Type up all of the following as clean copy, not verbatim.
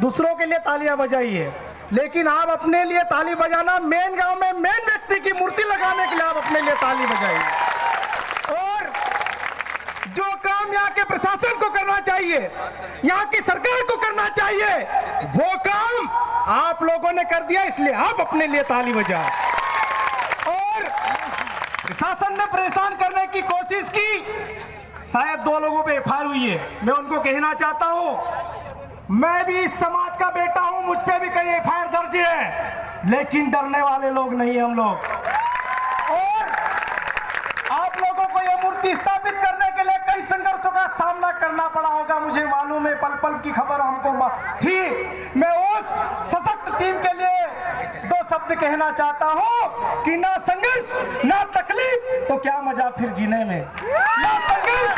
दूसरों के लिए तालियां बजाइए, लेकिन आप अपने लिए ताली बजाना, मेन गांव में मेन व्यक्ति की मूर्ति लगाने के लिए आप अपने लिए ताली बजाइए। और जो काम यहाँ के प्रशासन को करना चाहिए, यहाँ की सरकार को करना चाहिए, वो काम आप लोगों ने कर दिया, इसलिए आप अपने लिए ताली बजाएं। और प्रशासन ने परेशान करने की कोशिश की, शायद 2 लोगों पे एफआईआर हुई है। मैं उनको कहना चाहता हूं, मैं भी इस समाज का बेटा हूं, मुझ पे भी कई एफआईआर दर्ज है, लेकिन डरने वाले लोग नहीं हम लोग। और आप लोगों को यह मूर्ति स्थापित करने के लिए कई संघर्षों का सामना करना पड़ा होगा, मुझे मालूम है, पल पल की खबर हमको थी। मैं उस सशक्त टीम के लिए 2 शब्द कहना चाहता हूं कि ना संघर्ष ना तकलीफ तो क्या मजा फिर जीने में, ना संघर्ष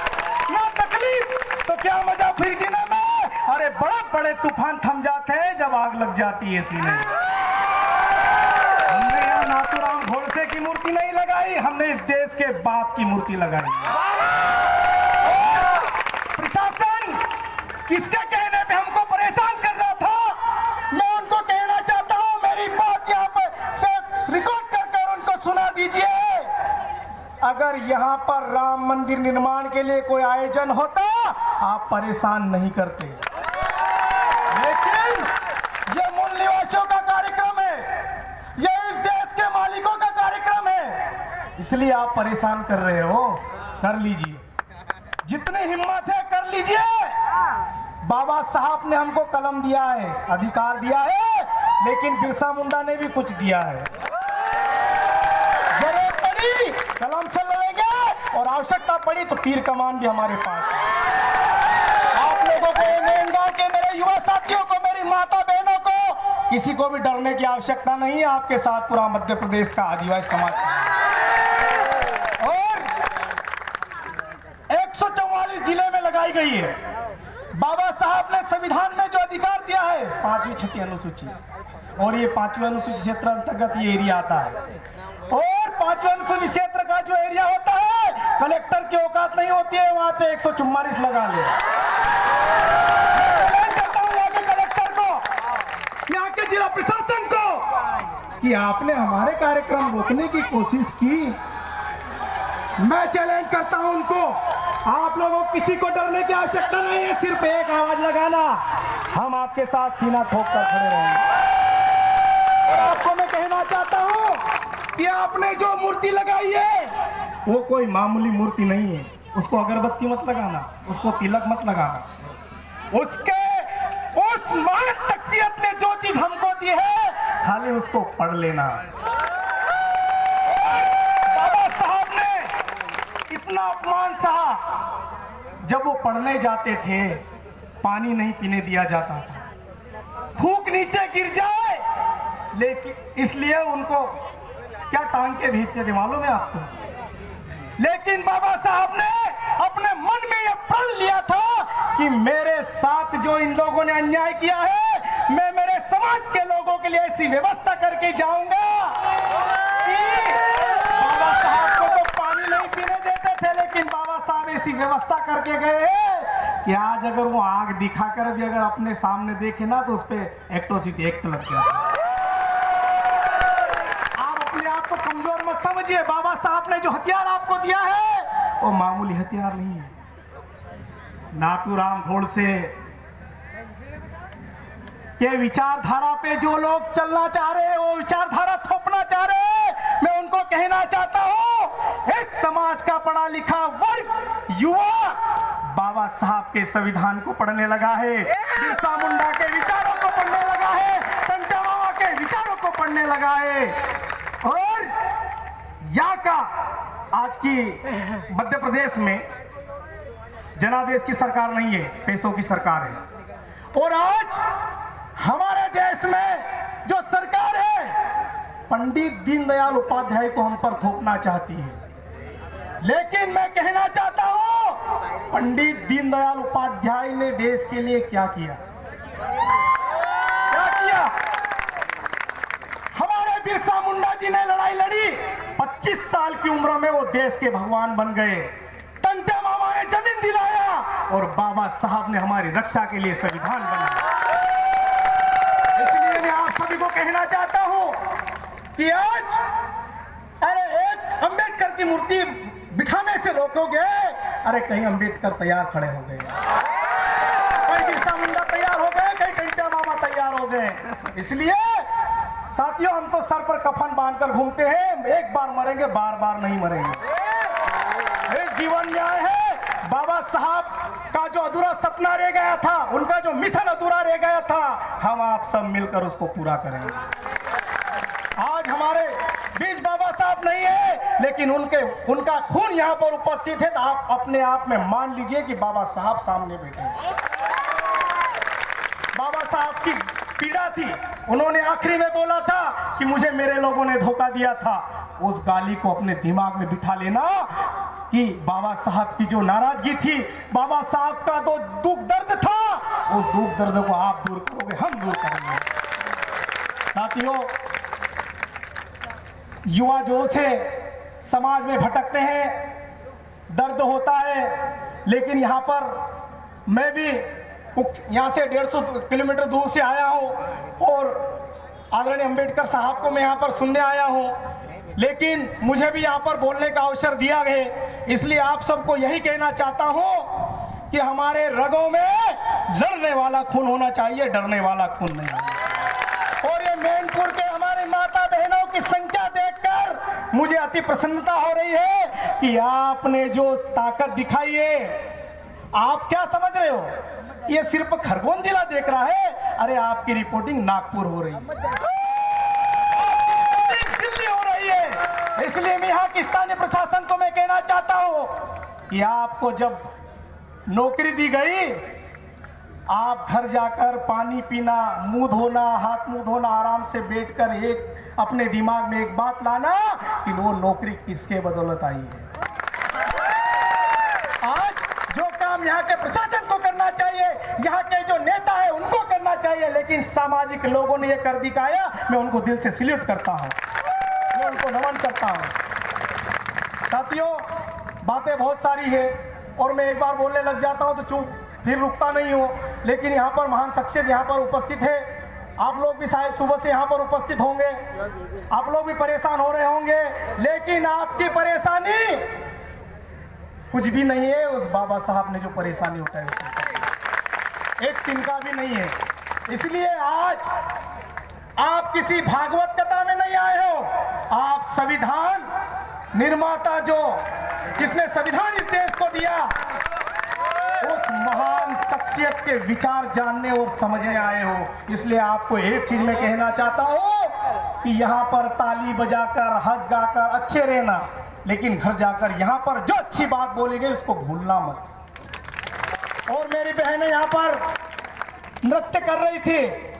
ना तकलीफ तो क्या मजा फिर जीने में। अरे बड़े बड़े तूफान थम जाते हैं जब आग लग जाती है सीने में। हमने यहाँ नाथूराम गोडसे की मूर्ति नहीं लगाई, हमने इस देश के बाप की मूर्ति लगाई। प्रशासन किसके कहने पे हमको परेशान कर रहा था, मैं उनको कहना चाहता हूँ, मेरी बात यहाँ पर से रिकॉर्ड कर उनको सुना दीजिए। अगर यहाँ पर राम मंदिर निर्माण के लिए कोई आयोजन होता, आप परेशान नहीं करते, लेकिन ये मूल निवासियों का कार्यक्रम है, ये इस देश के मालिकों का कार्यक्रम है, इसलिए आप परेशान कर रहे हो। कर लीजिए, जितनी हिम्मत है कर लीजिए। बाबा साहब ने हमको कलम दिया है, अधिकार दिया है, लेकिन बिरसा मुंडा ने भी कुछ दिया है। जरूरत पड़ी कलम से लड़ेंगे और आवश्यकता पड़ी तो तीर कमान भी हमारे पास है। आप लोगों को, मेरे गांव के मेरे युवा साथियों को, मेरी माता बहनों को, किसी को भी डरने की आवश्यकता नहीं है। आपके साथ पूरा मध्य प्रदेश का आदिवासी समाज और 144 जिले में लगाई गई है। बाबा साहब ने संविधान में जो अधिकार दिया है, 5वीं 6ठी अनुसूची, और ये 5वीं अनुसूची क्षेत्र अंतर्गत ये एरिया आता है। और 5वीं अनुसूची क्षेत्र का जो एरिया होता है, कलेक्टर की औकात नहीं होती है वहां पे 144 लगा ले। यहाँ के कलेक्टर को, यहाँ के जिला प्रशासन को, कि आपने हमारे कार्यक्रम रोकने की कोशिश की। मैं चैलेंज करता हूं उनको, आप लोगों को किसी को डरने की आवश्यकता नहीं है, सिर्फ एक आवाज लगाना, हम आपके साथ सीना ठोक कर खड़े रहेंगे। और आपको मैं कहना चाहता हूं कि आपने जो मूर्ति लगाई है वो कोई मामूली मूर्ति नहीं है। उसको अगरबत्ती मत लगाना, उसको तिलक मत लगाना, उसके उस महान शख्सियत ने जो चीज हमको दी है खाली उसको पढ़ लेना। बाबा साहब ने इतना अपमान सहा, जब वो पढ़ने जाते थे पानी नहीं पीने दिया जाता था, थूक नीचे गिर जाए, लेकिन इसलिए उनको क्या टांग के भेजते थे मालूम है आपको। लेकिन बाबा साहब ने अपने मन में यह प्रण लिया था कि मेरे साथ जो इन लोगों ने अन्याय किया है, मैं मेरे समाज के लोगों के लिए ऐसी व्यवस्था करके जाऊंगा कि बाबा साहब को तो पानी नहीं पीने देते थे, लेकिन बाबा साहब ऐसी व्यवस्था करके गए कि आज अगर वो आग दिखाकर भी अगर अपने सामने देखे ना तो उस पर एट्रोसिटी एक्ट लग गया। आप अपने आप को कमजोर मत समझिए, बाबा साहब ने जो हथियार आपको दिया है वो मामूली हथियार नहीं है। नाथूराम गोडसे के विचारधारा पे जो लोग चलना चाह रहे हैं, वो विचारधारा थोपना चाह रहे हैं, मैं उनको कहना चाहता हूं, इस समाज का पढ़ा लिखा वर्ग युवा बाबा साहब के संविधान को पढ़ने लगा है, बिरसा मुंडा के विचारों को पढ़ने लगा है, टंटा मामा के विचारों को पढ़ने लगा है। और यहाँ का आज की मध्य प्रदेश में जनादेश की सरकार नहीं है, पैसों की सरकार है। और आज हमारे देश में जो सरकार है, पंडित दीनदयाल उपाध्याय को हम पर थोपना चाहती है। लेकिन मैं कहना चाहता हूं, पंडित दीनदयाल उपाध्याय ने देश के लिए क्या किया, क्या किया? हमारे बिरसा मुंडा जी ने लड़ाई लड़ी, 25 साल की उम्र में वो देश के भगवान बन गए। टंटा मामा ने जमीन दिलाया और बाबा साहब ने हमारी रक्षा के लिए संविधान बनाया। मूर्ति बिठाने से रोकोगे, अरे कहीं अंबेडकर तैयार खड़े हो गए, कहीं बिरसा मुंडा तैयार हो गए, कहीं टेंटिया मामा तैयार हो गए। इसलिए साथियों, हम तो सर पर कफन बांधकर घूमते हैं, एक बार मरेंगे, बार बार नहीं मरेंगे। एक जीवन न्याय है। बाबा साहब का जो अधूरा सपना रह गया था, उनका जो मिशन अधूरा रह गया था, हम आप सब मिलकर उसको पूरा करेंगे। आज हमारे बीच बाबा साहब नहीं है, लेकिन उनका खून यहाँ पर उपस्थित है, तो आप अपने आप में मान लीजिए कि बाबा साहब सामने बैठे हैं। बाबा साहब की पीड़ा थी, उन्होंने आखिरी में बोला था कि मुझे मेरे लोगों ने धोखा दिया था। उस गाली को अपने दिमाग में बिठा लेना कि बाबा साहब की जो नाराजगी थी, बाबा साहब का तो दुख दर्द था, उस दुख दर्द को आप दूर करोगे, हम दूर करेंगे। साथियों, युवा जोश है, समाज में भटकते हैं, दर्द होता है, लेकिन यहाँ पर मैं भी यहाँ से 150 किलोमीटर दूर से आया हूँ और आदरणीय अंबेडकर साहब को मैं यहाँ पर सुनने आया हूँ, लेकिन मुझे भी यहाँ पर बोलने का अवसर दिया गया। इसलिए आप सबको यही कहना चाहता हूँ कि हमारे रगों में लड़ने वाला खून होना चाहिए, डरने वाला खून नहीं। और ये मैनपुर के हमारे माता बहनों की संख्या देखकर मुझे अति प्रसन्नता हो रही है कि आपने जो ताकत दिखाई है, आप क्या समझ रहे हो ये सिर्फ खरगोन जिला देख रहा है? अरे आपकी रिपोर्टिंग नागपुर हो रही है, दिल्ली हो रही है। इसलिए मैं यहाँ की स्थानीय प्रशासन को मैं कहना चाहता हूँ कि आपको जब नौकरी दी गई, आप घर जाकर पानी पीना, मुंह धोना, हाथ मुंह धोना, आराम से बैठकर एक अपने दिमाग में एक बात लाना कि वो नौकरी किसके बदौलत आई है। आज जो काम यहाँ के प्रशासन को करना चाहिए, यहाँ के जो नेता है उनको करना चाहिए, लेकिन सामाजिक लोगों ने ये कर दिखाया। मैं उनको दिल से सैल्यूट करता हूँ, मैं उनको नमन करता हूँ। साथियों, बातें बहुत सारी है और मैं एक बार बोलने लग जाता हूँ तो चुप, फिर रुकता नहीं हूँ। लेकिन यहाँ पर महान शख्सियत यहाँ पर उपस्थित है, आप लोग भी शायद सुबह से यहाँ पर उपस्थित होंगे, आप लोग भी परेशान हो रहे होंगे, लेकिन आपकी परेशानी कुछ भी नहीं है उस बाबा साहब ने जो परेशानी उठाई, एक तिनका भी नहीं है। इसलिए आज आप किसी भागवत कथा में नहीं आए हो, आप संविधान निर्माता जिसने संविधान इस देश को दिया, उस महान शख्सियत के विचार जानने और समझने आए हो। इसलिए आपको एक चीज मैं कहना चाहता हूं कि यहाँ पर ताली बजाकर, हंस गाकर अच्छे रहना, लेकिन घर जाकर यहाँ पर जो अच्छी बात बोली गई उसको भूलना मत। और मेरी बहनें यहाँ पर नृत्य कर रही थी,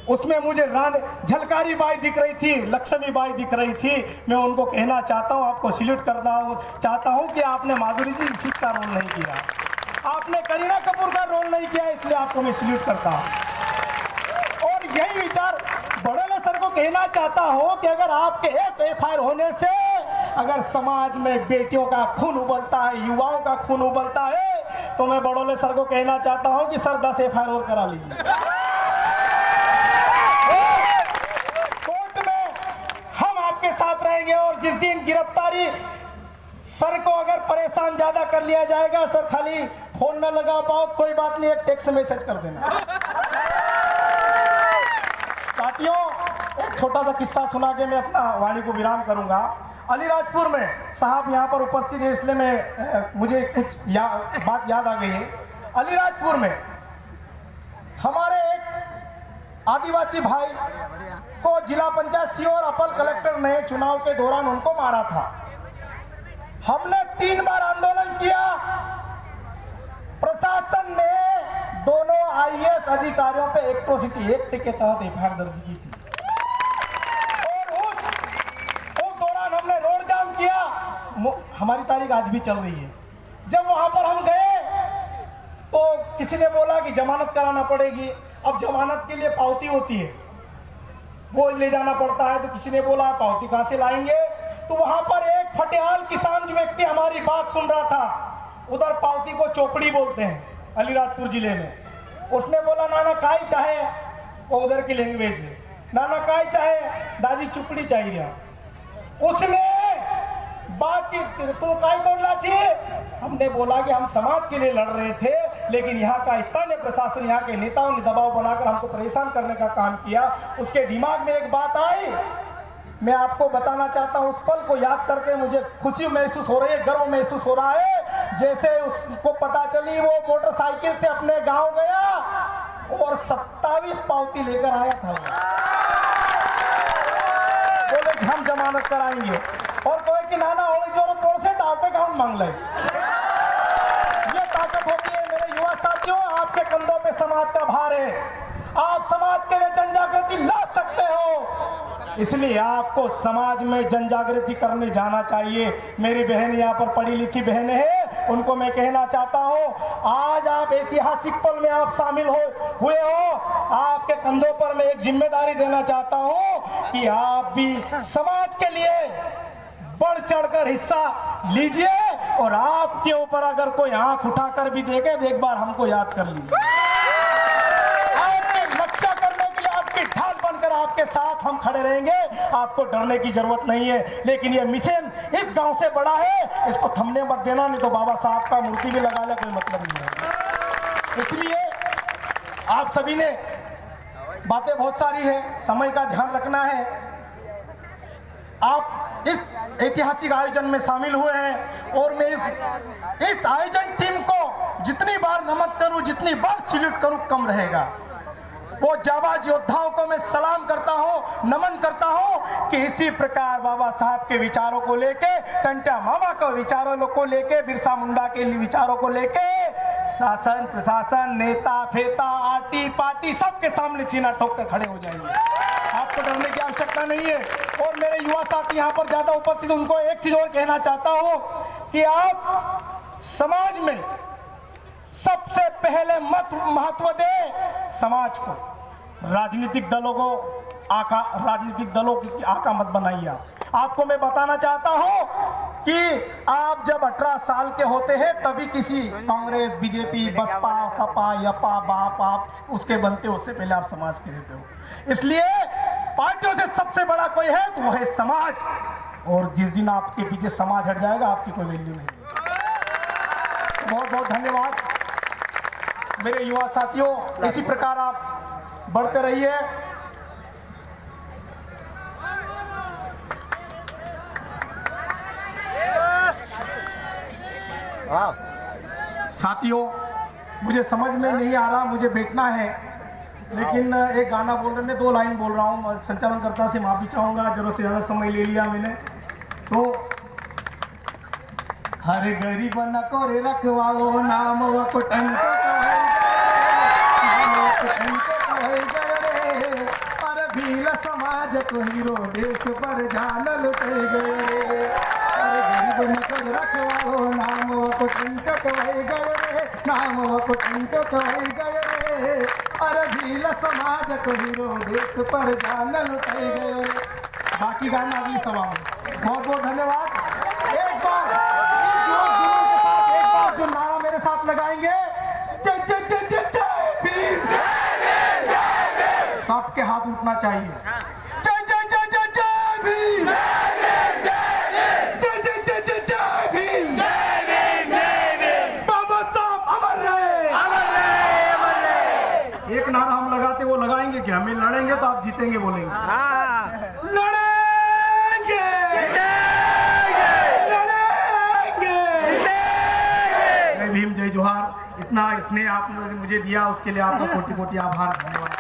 उसमें मुझे झलकारी बाई दिख रही थी, लक्ष्मी बाई दिख रही थी। मैं उनको कहना चाहता हूँ, आपको सैल्यूट करना चाहता हूँ कि आपने माधुरी जी का रोल नहीं किया, आपने करीना कपूर का रोल नहीं किया, इसलिए आपको मैं सैल्यूट करता हूँ। और यही विचार बड़ोले सर को कहना चाहता हूँ कि अगर आपके एक FIR होने से अगर समाज में बेटियों का खून उबलता है, युवाओं का खून उबलता है, तो मैं बड़ोले सर को कहना चाहता हूँ कि सर 10 FIR और करा लीजिए। कोर्ट में हम आपके साथ रहेंगे और जिस दिन गिरफ्तारी सर को अगर परेशान ज्यादा कर लिया जाएगा, सर खाली फोन न लगा पाओ कोई बात नहीं, एक टेक्स्ट मैसेज कर देना। साथियों, एक छोटा सा किस्सा सुना के मैं अपना वाणी को विराम करूंगा। अलीराजपुर में साहब यहाँ पर उपस्थित है, इसलिए मुझे कुछ बात याद आ गई है। अलीराजपुर में हमारे एक आदिवासी भाई को जिला पंचायत सीओ और अपर कलेक्टर ने चुनाव के दौरान उनको मारा था। हमने 3 बार आंदोलन किया, प्रशासन ने दोनों IAS अधिकारियों पे एट्रोसिटी एक्ट के तहत FIR दर्ज की थी। और उस दौरान हमने रोड जाम किया, हमारी तारीख आज भी चल रही है। जब वहां पर हम गए तो किसी ने बोला कि जमानत कराना पड़ेगी। अब जमानत के लिए पावती होती है, वो ले जाना पड़ता है। तो किसी ने बोला पावती कहां से लाएंगे? तो वहां पर एक फटियाल किसान जो व्यक्ति हमारी बात सुन रहा था, उधर पावती को चौपड़ी बोलते हैं अलीराजपुर जिले में। उसने बोला नाना काई चाहे, वो उधर की लैंग्वेज है, नाना काई चाहे दादी चुपड़ी चाहिए। उसने बात की तू काय कौन लाची। हमने बोला कि हम समाज के लिए लड़ रहे थे, लेकिन यहाँ का स्थानीय प्रशासन, यहाँ के नेताओं ने दबाव बनाकर हमको परेशान करने का काम किया। उसके दिमाग में एक बात आई, मैं आपको बताना चाहता हूँ। उस पल को याद करके मुझे खुशी महसूस हो रही है, गर्व महसूस हो रहा है। जैसे उसको पता चली वो मोटरसाइकिल से अपने गांव गया और 27 पावती लेकर आया था। बोले कि हम जमानत कराएंगे, और कहे कि नाना होली जोर तोड़ से दावते काउंट मांग ले। ये ताकत होती है मेरे युवा साथियों, आपके कंधों पे समाज का भार है। आप समाज के लिए जन जागृति ला सकते हो, इसलिए आपको समाज में जन जागृति करने जाना चाहिए। मेरी बहन यहाँ पर पढ़ी लिखी बहनें हैं, उनको मैं कहना चाहता हूँ, आज आप ऐतिहासिक पल में आप शामिल हुए हो। आपके कंधों पर मैं एक जिम्मेदारी देना चाहता हूँ कि आप भी समाज के लिए बढ़ चढ़कर हिस्सा लीजिए, और आपके ऊपर अगर कोई आंख उठाकर भी देखे तो एक बार हमको याद कर लीजिए। रक्षा करने के लिए आपकी ढाल बनकर आपके साथ हम खड़े रहेंगे, आपको डरने की जरूरत नहीं है। लेकिन ये मिशन इस गांव से बड़ा है, इसको थमने मत देना, नहीं तो बाबा साहब का मूर्ति भी लगा ले, कोई मतलब नहीं है। इसलिए आप सभी ने बातें बहुत सारी है, समय का ध्यान रखना है। आप इस ऐतिहासिक आयोजन में शामिल हुए हैं, और मैं इस आयोजन टीम को जितनी बार नमन करूं, जितनी बार सैल्यूट करूं कम रहेगा। वो जाबाज योद्धाओं को मैं सलाम करता हूं, नमन करता हूं कि इसी प्रकार बाबा साहब के विचारों को लेके, टंटा मामा के विचारों को लेके, बिरसा मुंडा के विचारों को लेके शासन प्रशासन, नेता फेता, आटी पार्टी सबके सामने सीना ठोक कर खड़े हो जाएंगे। आपको डरने की आवश्यकता नहीं है। और मेरे युवा साथी यहाँ पर ज्यादा उपस्थित, उनको एक चीज और कहना चाहता हूँ कि आप समाज में सबसे पहले महत्व दे समाज को। राजनीतिक दलों को राजनीतिक दलों की आका मत बनाइए। आपको मैं बताना चाहता हूं कि आप जब 18 साल के होते हैं तभी किसी कांग्रेस, बीजेपी, बसपा, सपा, यपा, बाप आप उसके बनते, उससे पहले आप समाज के रहते हो। इसलिए पार्टियों से सबसे बड़ा कोई है तो वो है समाज, और जिस दिन आपके पीछे समाज हट जाएगा आपकी कोई वैल्यू नहीं है। बहुत बहुत धन्यवाद मेरे युवा साथियों, इसी प्रकार आप बढ़ते रहिए। साथियों, मुझे समझ में नहीं आ रहा, मुझे बैठना है, लेकिन एक गाना बोल रहे, मैं 2 लाइन बोल रहा हूँ। संचालनकर्ता से माफी चाहूंगा, जरूरत से ज्यादा समय ले लिया मैंने। तो हर गरीब न कोरे रखवालो, नाम व कुटंक अरे भील समाज को हीरो, देश पर जान लुटे गए। अरे गरीब न कोरे रखवालो, नाम व कुटंक कहे गए, नाम व कुटंक कहे गए। अरे भील समाज को हीरो, देश पर जान लुटे गए। बाकी गाना अगली सभा में। बहुत बहुत धन्यवाद। एक बार जो नारा मेरे साथ लगाएंगे, जय जय जय जय जय भीम, सबके हाथ उठना चाहिए। जय जय जय जय जय भीम, जय जय जय जय जय भीम, बाबा साहब अमर रहे, अमर रहे, अमर रहे। एक नारा हम लगाते, वो लगाएंगे क्या? हमें लड़ेंगे तो आप जीतेंगे बोलेंगे। लड़ेंगे, भीम, जय जोहार। इतना स्नेह आपने मुझे दिया, उसके लिए आपका कोटि कोटि आभार, धन्यवाद।